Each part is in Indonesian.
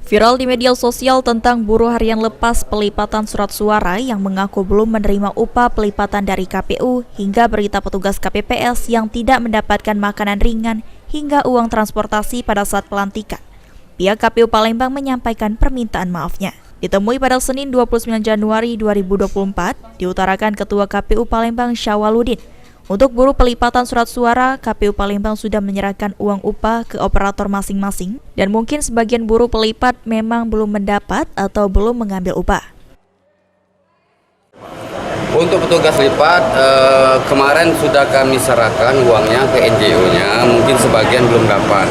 Viral di media sosial tentang buruh harian lepas pelipatan surat suara yang mengaku belum menerima upah pelipatan dari KPU hingga berita petugas KPPS yang tidak mendapatkan makanan ringan hingga uang transportasi pada saat pelantikan. Pihak KPU Palembang menyampaikan permintaan maafnya. Ditemui pada Senin 29 Januari 2024, diutarakan Ketua KPU Palembang Syawaludin. Untuk buruh pelipatan surat suara, KPU Palembang sudah menyerahkan uang upah ke operator masing-masing dan mungkin sebagian buruh pelipat memang belum mendapat atau belum mengambil upah. Untuk petugas lipat, kemarin sudah kami serahkan uangnya ke NGO-nya, mungkin sebagian belum dapat.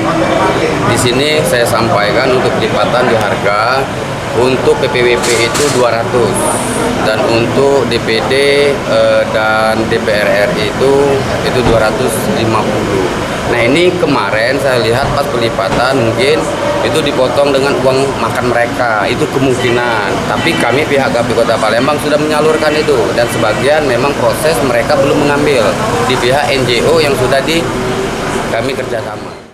Di sini saya sampaikan untuk pelipatan di harga, untuk PPWP itu 200 dan untuk DPD dan DPR RI itu 250. Nah ini kemarin saya lihat pas pelipatan mungkin itu dipotong dengan uang makan mereka, itu kemungkinan. Tapi kami pihak KPU Kota Palembang sudah menyalurkan itu dan sebagian memang proses mereka belum mengambil di pihak NGO yang sudah kami kerjasama.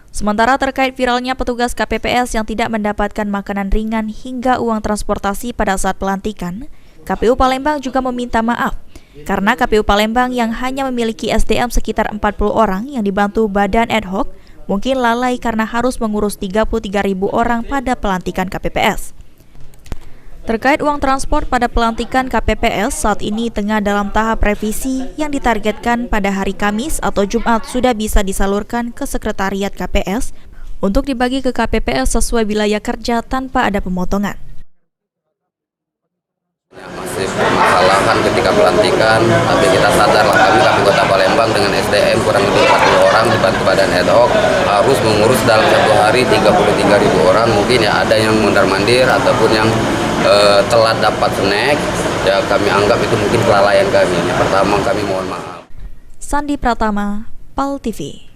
Sementara terkait viralnya petugas KPPS yang tidak mendapatkan makanan ringan hingga uang transportasi pada saat pelantikan, KPU Palembang juga meminta maaf karena KPU Palembang yang hanya memiliki SDM sekitar 40 orang yang dibantu badan ad hoc mungkin lalai karena harus mengurus 33.000 orang pada pelantikan KPPS. Terkait uang transport pada pelantikan KPPS saat ini tengah dalam tahap revisi yang ditargetkan pada hari Kamis atau Jumat sudah bisa disalurkan ke Sekretariat KPS untuk dibagi ke KPPS sesuai wilayah kerja tanpa ada pemotongan. Masih permasalahan ketika pelantikan, tapi kita sadarlah kami KPU Kota Palembang dengan SDM kurang lebih 40 orang dibantu badan ad hoc harus mengurus dalam satu hari 33.000 orang. Mungkin ya ada yang mondar-mandir ataupun yang telat dapat snack, ya kami anggap itu mungkin kelalaian kami. Pertama kami mohon maaf. Sandi Pratama, PAL TV.